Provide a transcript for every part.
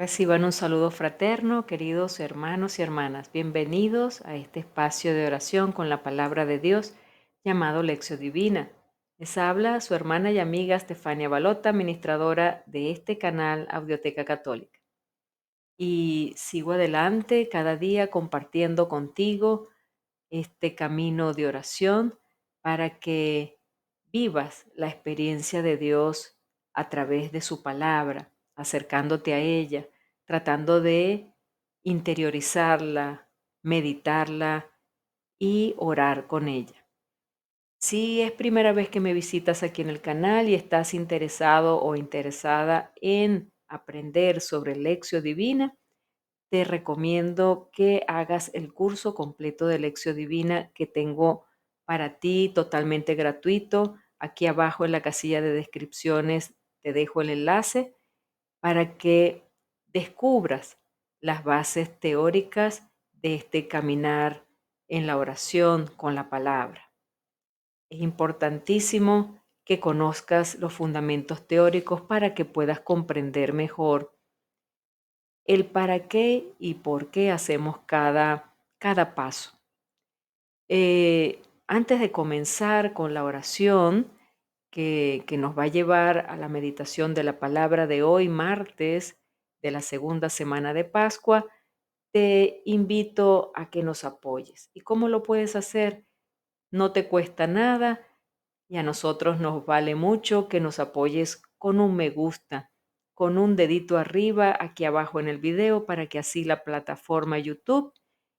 Reciban un saludo fraterno, queridos hermanos y hermanas. Bienvenidos a este espacio de oración con la palabra de Dios llamado Lección Divina. Les habla su hermana y amiga Estefania Balota, administradora de este canal Audioteca Católica. Y sigo adelante cada día compartiendo contigo este camino de oración para que vivas la experiencia de Dios a través de su palabra, acercándote a ella, tratando de interiorizarla, meditarla y orar con ella. Si es primera vez que me visitas aquí en el canal y estás interesado o interesada en aprender sobre Lección Divina, te recomiendo que hagas el curso completo de Lección Divina que tengo para ti totalmente gratuito. Aquí abajo en la casilla de descripciones te dejo el enlace para que descubras las bases teóricas de este caminar en la oración con la palabra. Es importantísimo que conozcas los fundamentos teóricos para que puedas comprender mejor el para qué y por qué hacemos cada paso. Antes de comenzar con la oración que nos va a llevar a la meditación de la palabra de hoy, martes de la segunda semana de Pascua, te invito a que nos apoyes. ¿Y cómo lo puedes hacer? No te cuesta nada y a nosotros nos vale mucho que nos apoyes con un me gusta, con un dedito arriba aquí abajo en el video para que así la plataforma YouTube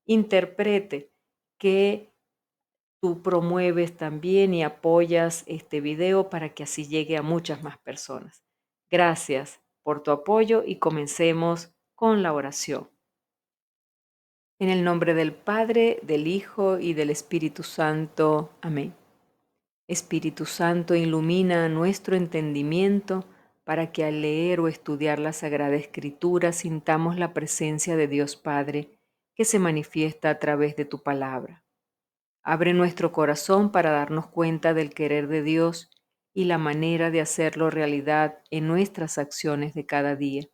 interprete que tú promueves también y apoyas este video para que así llegue a muchas más personas. Gracias por tu apoyo y comencemos con la oración. En el nombre del Padre, del Hijo y del Espíritu Santo. Amén. Espíritu Santo, ilumina nuestro entendimiento para que al leer o estudiar la Sagrada Escritura sintamos la presencia de Dios Padre que se manifiesta a través de tu palabra. Abre nuestro corazón para darnos cuenta del querer de Dios y la manera de hacerlo realidad en nuestras acciones de cada día.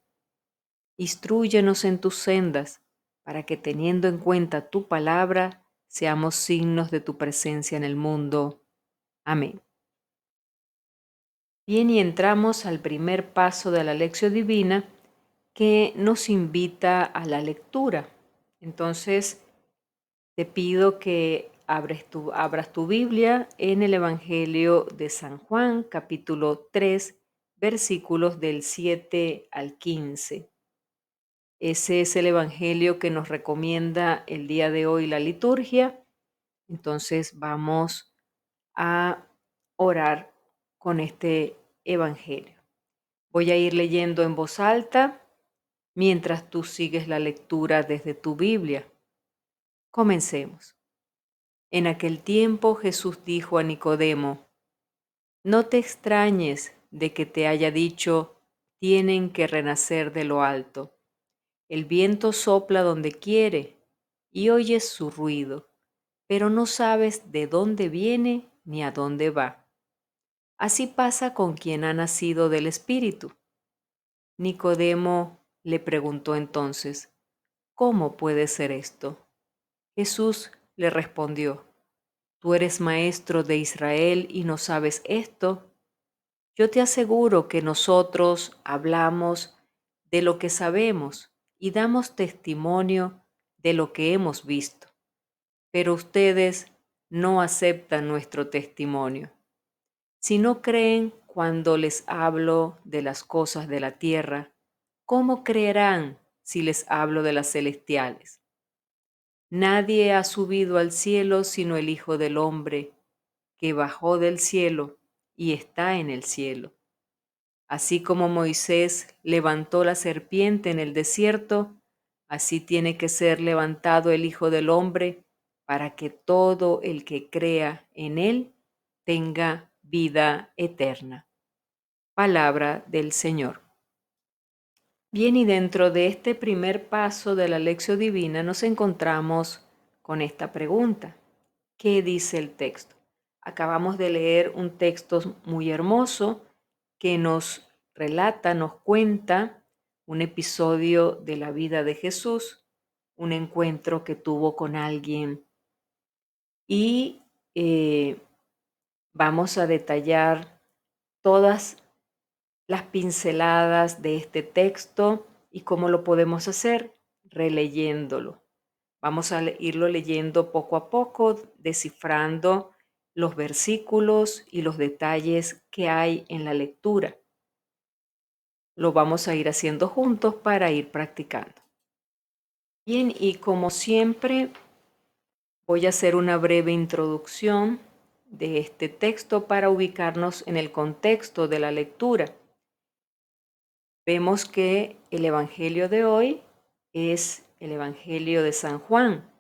Instrúyenos en tus sendas para que teniendo en cuenta tu palabra seamos signos de tu presencia en el mundo. Amén. Bien, y entramos al primer paso de la lección divina que nos invita a la lectura. Entonces, te pido que abras tu Biblia en el Evangelio de San Juan, capítulo 3, versículos del 7 al 15. Ese es el Evangelio que nos recomienda el día de hoy la liturgia. Entonces, vamos a orar con este Evangelio. Voy a ir leyendo en voz alta mientras tú sigues la lectura desde tu Biblia. Comencemos. En aquel tiempo Jesús dijo a Nicodemo: no te extrañes de que te haya dicho, tienen que renacer de lo alto. El viento sopla donde quiere y oyes su ruido, pero no sabes de dónde viene ni a dónde va. Así pasa con quien ha nacido del Espíritu. Nicodemo le preguntó entonces: ¿cómo puede ser esto? Jesús le respondió: ¿tú eres maestro de Israel y no sabes esto? Yo te aseguro que nosotros hablamos de lo que sabemos y damos testimonio de lo que hemos visto, pero ustedes no aceptan nuestro testimonio. Si no creen cuando les hablo de las cosas de la tierra, ¿cómo creerán si les hablo de las celestiales? Nadie ha subido al cielo sino el Hijo del Hombre, que bajó del cielo y está en el cielo. Así como Moisés levantó la serpiente en el desierto, así tiene que ser levantado el Hijo del Hombre, para que todo el que crea en él tenga vida eterna. Palabra del Señor. Bien, y dentro de este primer paso de la lección divina nos encontramos con esta pregunta. ¿Qué dice el texto? Acabamos de leer un texto muy hermoso que nos relata, nos cuenta un episodio de la vida de Jesús, un encuentro que tuvo con alguien y vamos a detallar todas las pinceladas de este texto y cómo lo podemos hacer releyéndolo. Vamos a irlo leyendo poco a poco, descifrando los versículos y los detalles que hay en la lectura. Lo vamos a ir haciendo juntos para ir practicando. Bien, y como siempre, voy a hacer una breve introducción de este texto para ubicarnos en el contexto de la lectura. Vemos que el Evangelio de hoy es el Evangelio de San Juan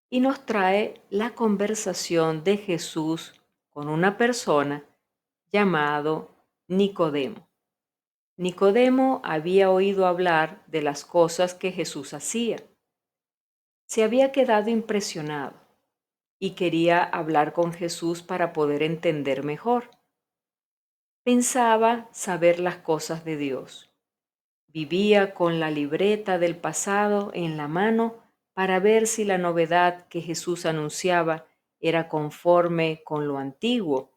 y nos trae la conversación de Jesús con una persona llamado Nicodemo. Nicodemo había oído hablar de las cosas que Jesús hacía. Se había quedado impresionado y quería hablar con Jesús para poder entender mejor. Pensaba saber las cosas de Dios. Vivía con la libreta del pasado en la mano para ver si la novedad que Jesús anunciaba era conforme con lo antiguo.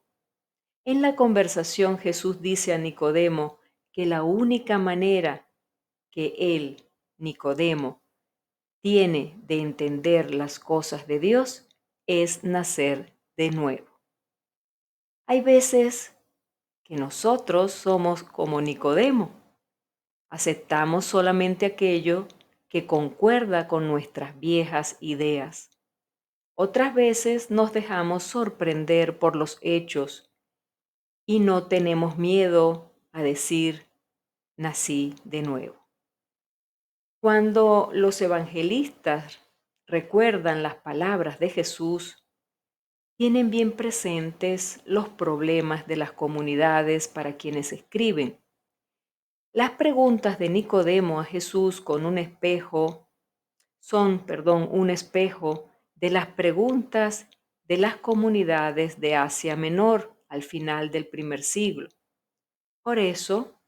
En la conversación Jesús dice a Nicodemo que la única manera que él, Nicodemo, tiene de entender las cosas de Dios es nacer de nuevo. Hay veces que nosotros somos como Nicodemo. Aceptamos solamente aquello que concuerda con nuestras viejas ideas. Otras veces nos dejamos sorprender por los hechos y no tenemos miedo a decir, nací de nuevo. Cuando los evangelistas recuerdan las palabras de Jesús, tienen bien presentes los problemas de las comunidades para quienes escriben. Las preguntas de Nicodemo a Jesús con un espejo un espejo de las preguntas de las comunidades de Asia Menor al final del primer siglo. Por eso,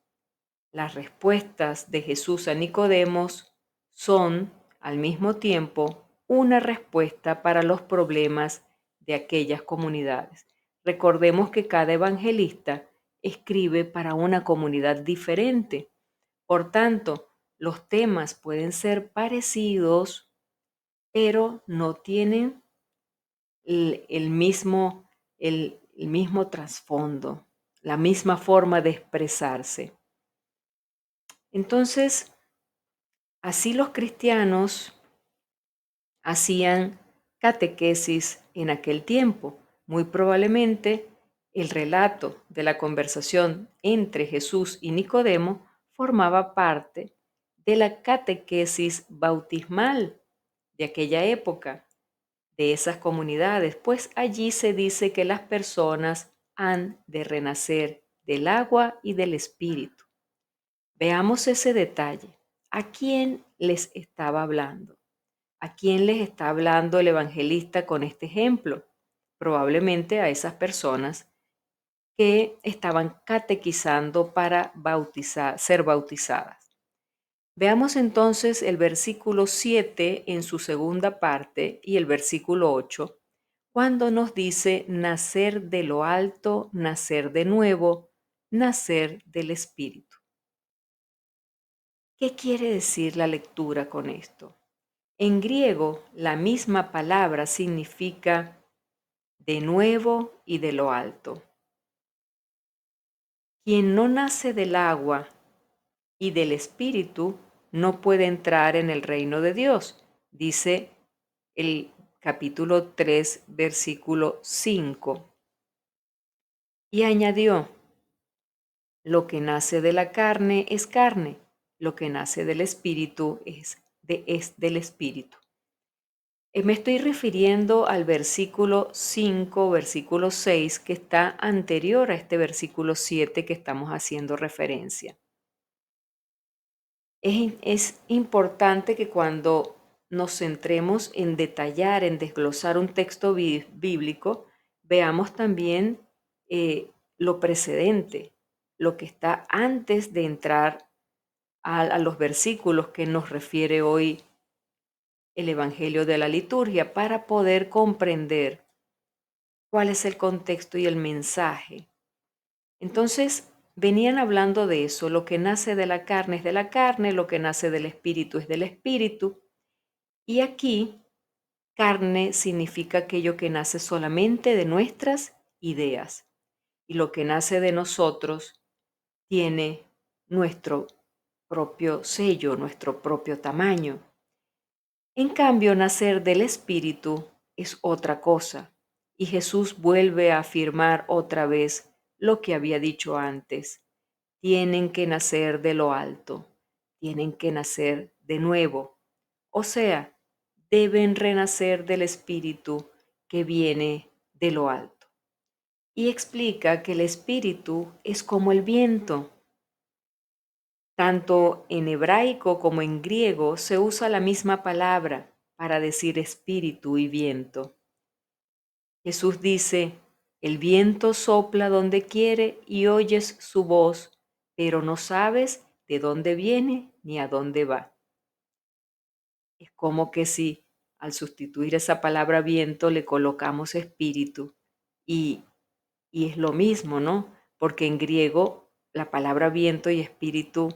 las respuestas de Jesús a Nicodemos son, al mismo tiempo, una respuesta para los problemas de aquellas comunidades. Recordemos que cada evangelista escribe para una comunidad diferente. Por tanto, los temas pueden ser parecidos, pero no tienen el mismo trasfondo, la misma forma de expresarse. Entonces, así los cristianos hacían catequesis en aquel tiempo. Muy probablemente el relato de la conversación entre Jesús y Nicodemo formaba parte de la catequesis bautismal de aquella época, de esas comunidades, pues allí se dice que las personas han de renacer del agua y del espíritu. Veamos ese detalle. ¿A quién les estaba hablando? ¿A quién les está hablando el evangelista con este ejemplo? Probablemente a esas personas que estaban catequizando para ser bautizadas. Veamos entonces el versículo 7 en su segunda parte y el versículo 8, cuando nos dice nacer de lo alto, nacer de nuevo, nacer del Espíritu. ¿Qué quiere decir la lectura con esto? En griego, la misma palabra significa de nuevo y de lo alto. Quien no nace del agua y del Espíritu no puede entrar en el reino de Dios, dice el capítulo 3, versículo 5. Y añadió, lo que nace de la carne es carne, lo que nace del Espíritu es del Espíritu. Me estoy refiriendo al versículo 5, versículo 6, que está anterior a este versículo 7 que estamos haciendo referencia. Es importante que cuando nos centremos en detallar, en desglosar un texto bíblico, veamos también lo precedente, lo que está antes de entrar a los versículos que nos refiere hoy el Evangelio de la liturgia para poder comprender cuál es el contexto y el mensaje. Entonces, venían hablando de eso, lo que nace de la carne es de la carne, lo que nace del espíritu es del espíritu. Y aquí, carne significa aquello que nace solamente de nuestras ideas. Y lo que nace de nosotros tiene nuestro propio sello, nuestro propio tamaño. En cambio, nacer del Espíritu es otra cosa, y Jesús vuelve a afirmar otra vez lo que había dicho antes. Tienen que nacer de lo alto, tienen que nacer de nuevo, o sea, deben renacer del Espíritu que viene de lo alto. Y explica que el Espíritu es como el viento. Tanto en hebraico como en griego se usa la misma palabra para decir espíritu y viento. Jesús dice, el viento sopla donde quiere y oyes su voz, pero no sabes de dónde viene ni a dónde va. Es como que si al sustituir esa palabra viento le colocamos espíritu y, y es lo mismo, ¿no? Porque en griego la palabra viento y espíritu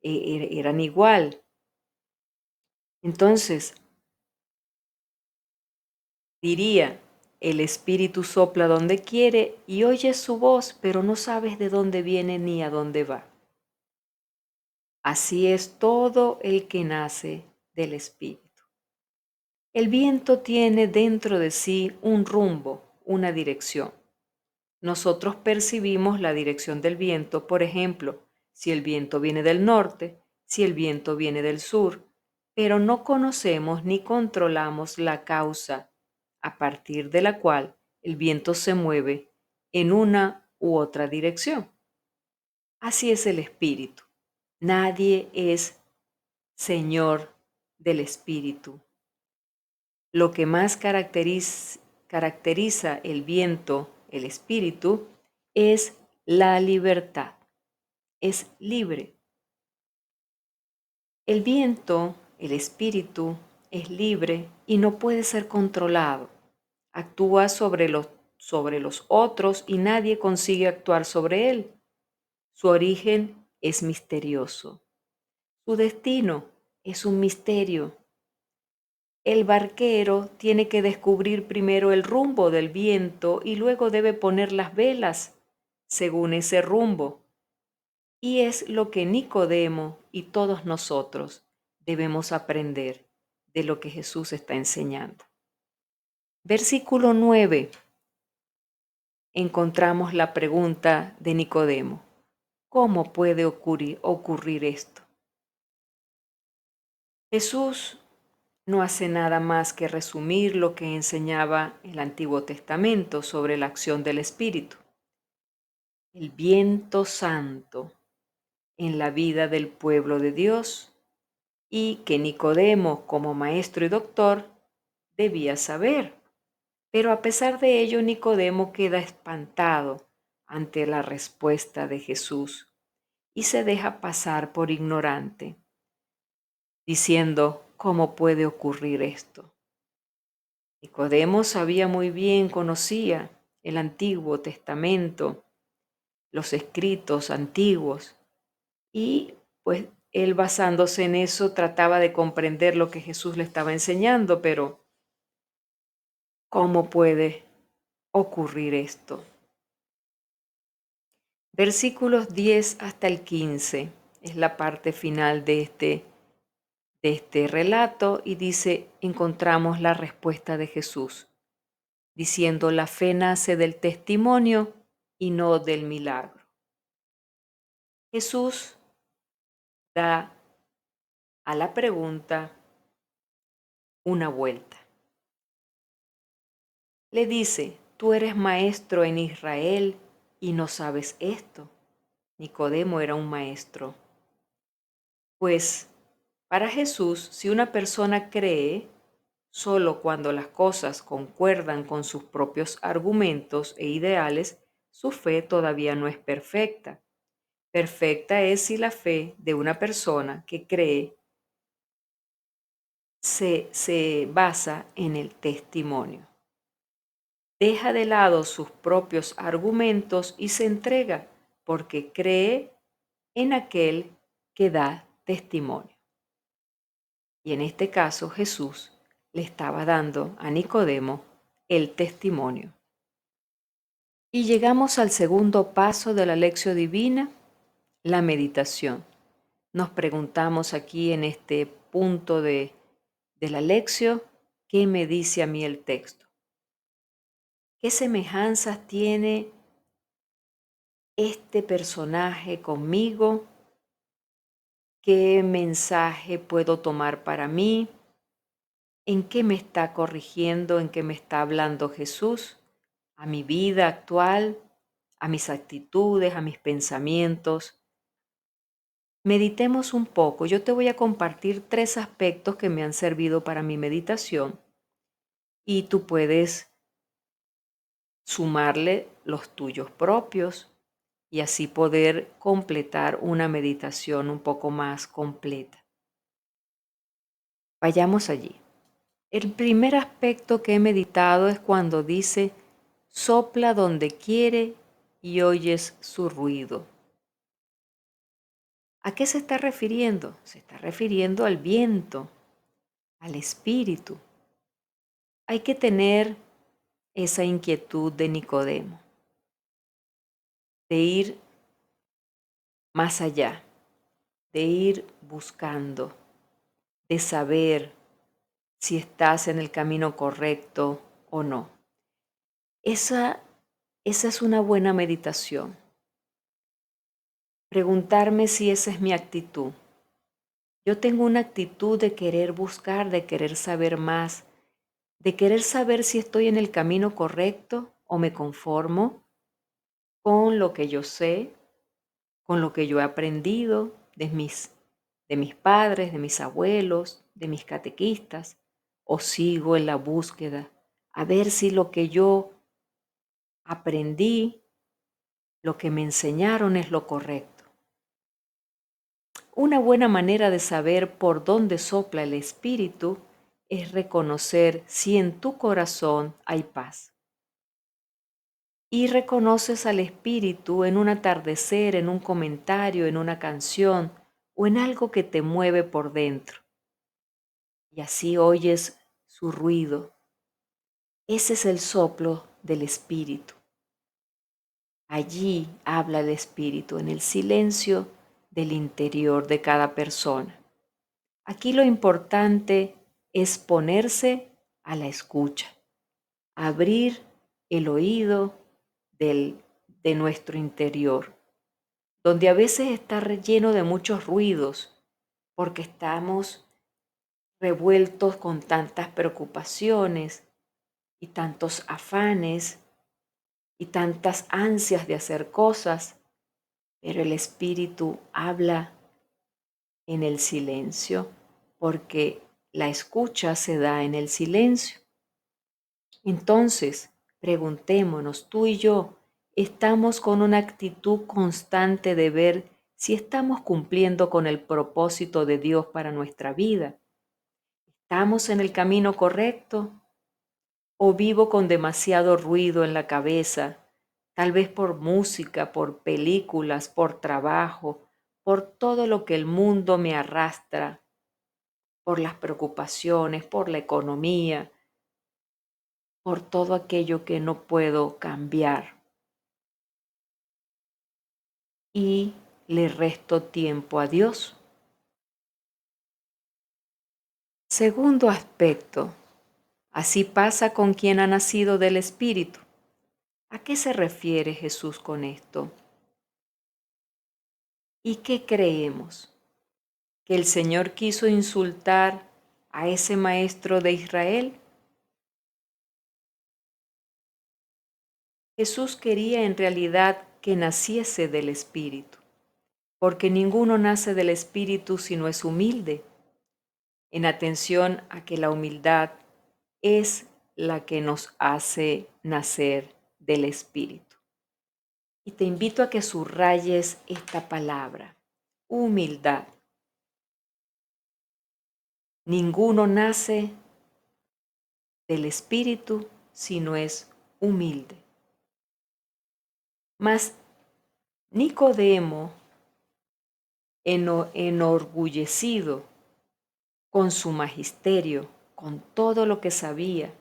eran igual. Entonces, diría, el espíritu sopla donde quiere y oyes su voz, pero no sabes de dónde viene ni a dónde va. Así es todo el que nace del espíritu. El viento tiene dentro de sí un rumbo, una dirección. Nosotros percibimos la dirección del viento, por ejemplo, si el viento viene del norte, si el viento viene del sur, pero no conocemos ni controlamos la causa a partir de la cual el viento se mueve en una u otra dirección. Así es el espíritu. Nadie es señor del espíritu. Lo que más caracteriza el viento, el espíritu, es la libertad. Es libre. El viento, el espíritu, es libre y no puede ser controlado. Actúa sobre los otros y nadie consigue actuar sobre él. Su origen es misterioso. Su destino es un misterio. El barquero tiene que descubrir primero el rumbo del viento y luego debe poner las velas según ese rumbo. Y es lo que Nicodemo y todos nosotros debemos aprender de lo que Jesús está enseñando. Versículo 9. Encontramos la pregunta de Nicodemo. ¿Cómo puede ocurrir esto? Jesús no hace nada más que resumir lo que enseñaba el Antiguo Testamento sobre la acción del Espíritu. El viento santo en la vida del pueblo de Dios y que Nicodemo, como maestro y doctor, debía saber. Pero a pesar de ello, Nicodemo queda espantado ante la respuesta de Jesús y se deja pasar por ignorante, diciendo, ¿cómo puede ocurrir esto? Nicodemo sabía muy bien, conocía el Antiguo Testamento, los escritos antiguos, y pues él basándose en eso trataba de comprender lo que Jesús le estaba enseñando, pero ¿cómo puede ocurrir esto? Versículos 10 hasta el 15 es la parte final de este relato y dice, encontramos la respuesta de Jesús, diciendo, la fe nace del testimonio y no del milagro. Jesús da a la pregunta una vuelta. Le dice, tú eres maestro en Israel y no sabes esto. Nicodemo era un maestro. Pues para Jesús, si una persona cree, solo cuando las cosas concuerdan con sus propios argumentos e ideales, su fe todavía no es perfecta. Perfecta es si la fe de una persona que cree se basa en el testimonio. Deja de lado sus propios argumentos y se entrega porque cree en aquel que da testimonio. Y en este caso Jesús le estaba dando a Nicodemo el testimonio. Y llegamos al segundo paso de la lección divina, la meditación. Nos preguntamos aquí en este punto de la lección, ¿qué me dice a mí el texto? ¿Qué semejanzas tiene este personaje conmigo? ¿Qué mensaje puedo tomar para mí? ¿En qué me está corrigiendo? ¿En qué me está hablando Jesús? ¿A mi vida actual? ¿A mis actitudes? ¿A mis pensamientos? Meditemos un poco. Yo te voy a compartir 3 aspectos que me han servido para mi meditación y tú puedes sumarle los tuyos propios y así poder completar una meditación un poco más completa. Vayamos allí. El primer aspecto que he meditado es cuando dice, sopla donde quiere y oyes su ruido. ¿A qué se está refiriendo? Se está refiriendo al viento, al espíritu. Hay que tener esa inquietud de Nicodemo, de ir más allá, de ir buscando, de saber si estás en el camino correcto o no. Esa es una buena meditación. Preguntarme si esa es mi actitud. Yo tengo una actitud de querer buscar, de querer saber más, de querer saber si estoy en el camino correcto o me conformo con lo que yo sé, con lo que yo he aprendido de mis padres, de mis abuelos, de mis catequistas, o sigo en la búsqueda a ver si lo que yo aprendí, lo que me enseñaron es lo correcto. Una buena manera de saber por dónde sopla el espíritu es reconocer si en tu corazón hay paz. Y reconoces al espíritu en un atardecer, en un comentario, en una canción o en algo que te mueve por dentro. Y así oyes su ruido. Ese es el soplo del espíritu. Allí habla el espíritu, en el silencio del interior de cada persona. Aquí lo importante es ponerse a la escucha, abrir el oído de nuestro interior, donde a veces está lleno de muchos ruidos, porque estamos revueltos con tantas preocupaciones y tantos afanes y tantas ansias de hacer cosas, pero el Espíritu habla en el silencio, porque la escucha se da en el silencio. Entonces, preguntémonos, tú y yo, ¿estamos con una actitud constante de ver si estamos cumpliendo con el propósito de Dios para nuestra vida? ¿Estamos en el camino correcto? ¿O vivo con demasiado ruido en la cabeza, tal vez por música, por películas, por trabajo, por todo lo que el mundo me arrastra, por las preocupaciones, por la economía, por todo aquello que no puedo cambiar? Y le resto tiempo a Dios. Segundo aspecto, así pasa con quien ha nacido del Espíritu. ¿A qué se refiere Jesús con esto? ¿Y qué creemos? ¿Que el Señor quiso insultar a ese maestro de Israel? Jesús quería en realidad que naciese del Espíritu, porque ninguno nace del Espíritu si no es humilde, en atención a que la humildad es la que nos hace nacer del Espíritu. Y te invito a que subrayes esta palabra, humildad. Ninguno nace del Espíritu si no es humilde. Mas Nicodemo, enorgullecido con su magisterio, con todo lo que sabía,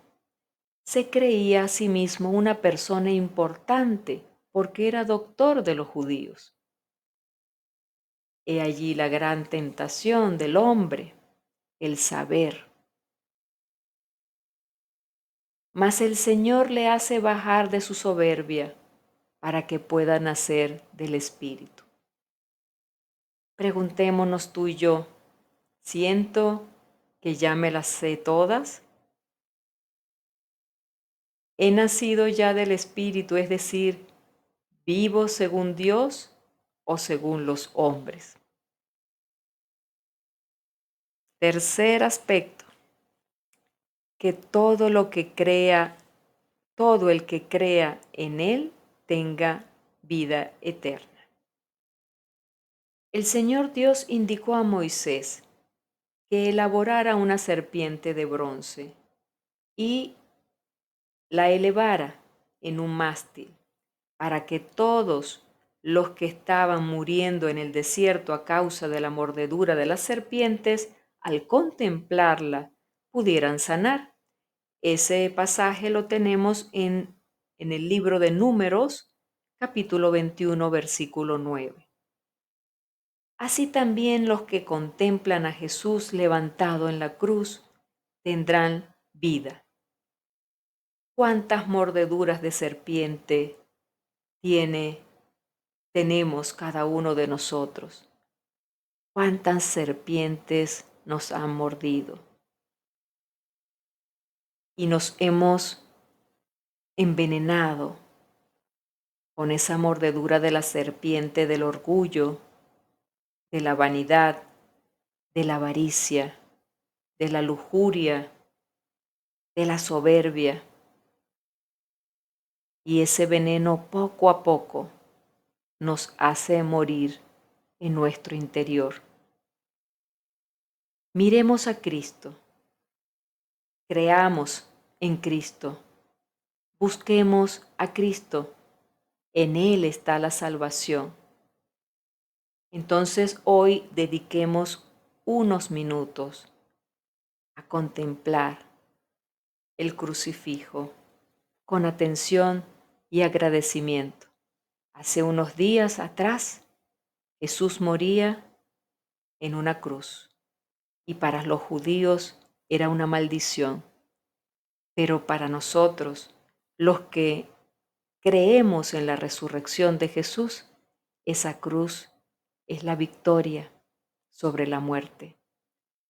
se creía a sí mismo una persona importante porque era doctor de los judíos. He allí la gran tentación del hombre, el saber. Mas el Señor le hace bajar de su soberbia para que pueda nacer del Espíritu. Preguntémonos tú y yo, ¿siento que ya me las sé todas? ¿He nacido ya del Espíritu, es decir, vivo según Dios o según los hombres? Tercer aspecto, que todo el que crea en Él tenga vida eterna. El Señor Dios indicó a Moisés que elaborara una serpiente de bronce y la elevara en un mástil para que todos los que estaban muriendo en el desierto a causa de la mordedura de las serpientes, al contemplarla, pudieran sanar. Ese pasaje lo tenemos en el libro de Números, capítulo 21, versículo 9. Así también los que contemplan a Jesús levantado en la cruz tendrán vida. ¿Cuántas mordeduras de serpiente tenemos cada uno de nosotros? ¿Cuántas serpientes nos han mordido? Y nos hemos envenenado con esa mordedura de la serpiente del orgullo, de la vanidad, de la avaricia, de la lujuria, de la soberbia. Y ese veneno poco a poco nos hace morir en nuestro interior. Miremos a Cristo, creamos en Cristo, busquemos a Cristo, en Él está la salvación. Entonces hoy dediquemos unos minutos a contemplar el crucifijo con atención y agradecimiento. Hace unos días atrás, Jesús moría en una cruz y para los judíos era una maldición, pero para nosotros, los que creemos en la resurrección de Jesús, esa cruz es la victoria sobre la muerte.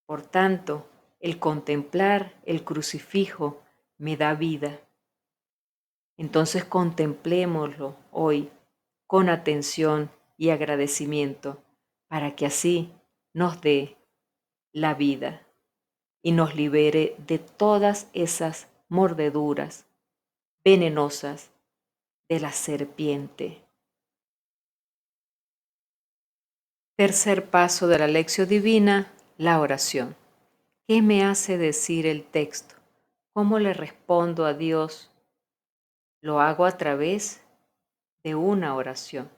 Por tanto, el contemplar el crucifijo me da vida. Entonces contemplémoslo hoy con atención y agradecimiento para que así nos dé la vida y nos libere de todas esas mordeduras venenosas de la serpiente. Tercer paso de la lección divina, la oración. ¿Qué me hace decir el texto? ¿Cómo le respondo a Dios? Lo hago a través de una oración.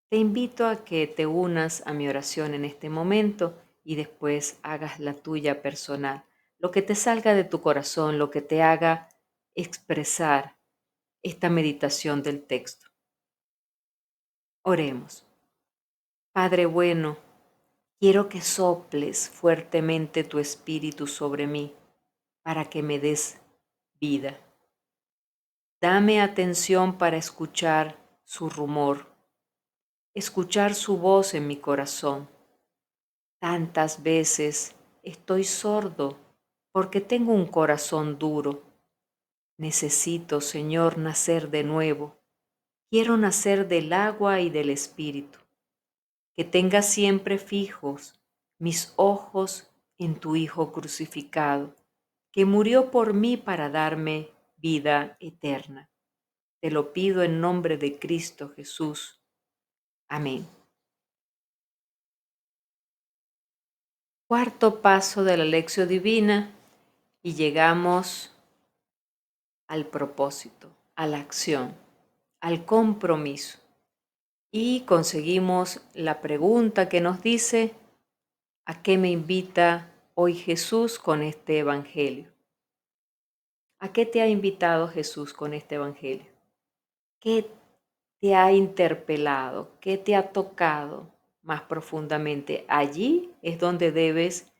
Te invito a que te unas a mi oración en este momento y después hagas la tuya personal. Lo que te salga de tu corazón, lo que te haga expresar esta meditación del texto. Oremos. Padre bueno, quiero que soples fuertemente tu espíritu sobre mí para que me des vida. Dame atención para escuchar su rumor, escuchar su voz en mi corazón. Tantas veces estoy sordo porque tengo un corazón duro. Necesito, Señor, nacer de nuevo. Quiero nacer del agua y del Espíritu. Que tenga siempre fijos mis ojos en tu Hijo crucificado, que murió por mí para darme vida eterna. Te lo pido en nombre de Cristo Jesús. Amén. Cuarto paso de la lección divina y llegamos al propósito, a la acción, al compromiso. Y conseguimos la pregunta que nos dice, ¿a qué me invita hoy Jesús con este evangelio? ¿A qué te ha invitado Jesús con este evangelio? ¿Qué te ha interpelado? ¿Qué te ha tocado más profundamente? Allí es donde debes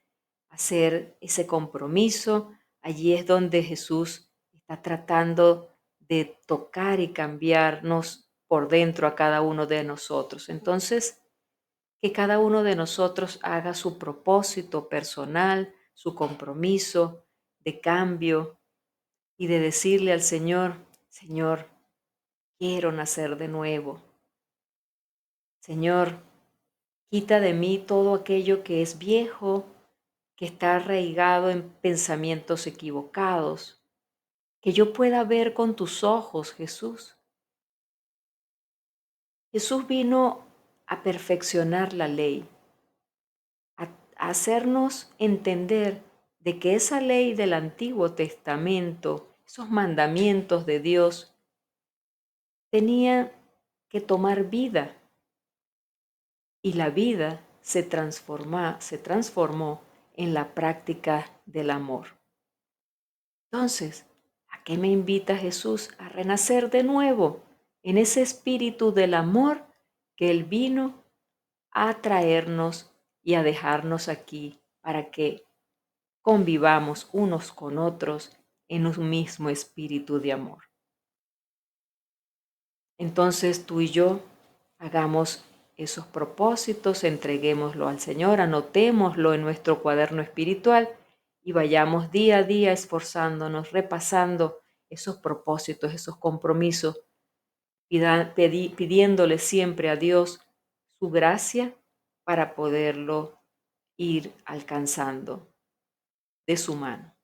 hacer ese compromiso. Allí es donde Jesús está tratando de tocar y cambiarnos por dentro a cada uno de nosotros. Entonces, que cada uno de nosotros haga su propósito personal, su compromiso de cambio y de decirle al Señor, Señor, quiero nacer de nuevo. Señor, quita de mí todo aquello que es viejo, que está arraigado en pensamientos equivocados, que yo pueda ver con tus ojos, Jesús. Jesús vino a perfeccionar la ley, a hacernos entender de que esa ley del Antiguo Testamento, esos mandamientos de Dios, tenían que tomar vida y la vida se transformó en la práctica del amor. Entonces, ¿a qué me invita Jesús? A renacer de nuevo en ese espíritu del amor que Él vino a traernos y a dejarnos aquí para que convivamos unos con otros en un mismo espíritu de amor. Entonces tú y yo hagamos esos propósitos, entreguémoslo al Señor, anotémoslo en nuestro cuaderno espiritual y vayamos día a día esforzándonos, repasando esos propósitos, esos compromisos, pidiéndole siempre a Dios su gracia para poderlo ir alcanzando de su mano.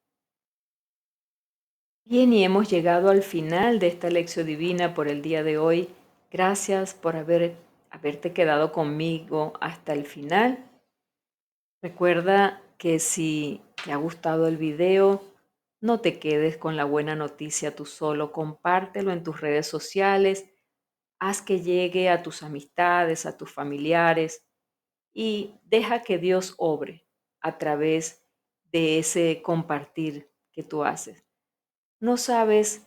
Bien, y hemos llegado al final de esta lección divina por el día de hoy. Gracias por haberte quedado conmigo hasta el final. Recuerda que si te ha gustado el video, no te quedes con la buena noticia tú solo. Compártelo en tus redes sociales, haz que llegue a tus amistades, a tus familiares y deja que Dios obre a través de ese compartir que tú haces. No sabes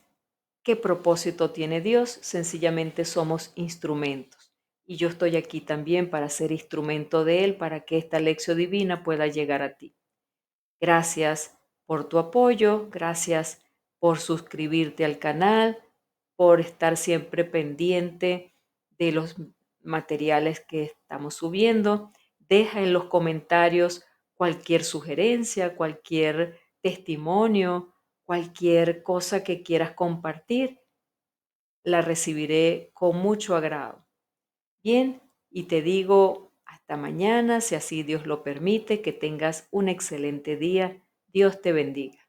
qué propósito tiene Dios, sencillamente somos instrumentos. Y yo estoy aquí también para ser instrumento de Él, para que esta lección divina pueda llegar a ti. Gracias por tu apoyo, gracias por suscribirte al canal, por estar siempre pendiente de los materiales que estamos subiendo. Deja en los comentarios cualquier sugerencia, cualquier testimonio, cualquier cosa que quieras compartir, la recibiré con mucho agrado. Bien, y te digo hasta mañana, si así Dios lo permite, que tengas un excelente día. Dios te bendiga.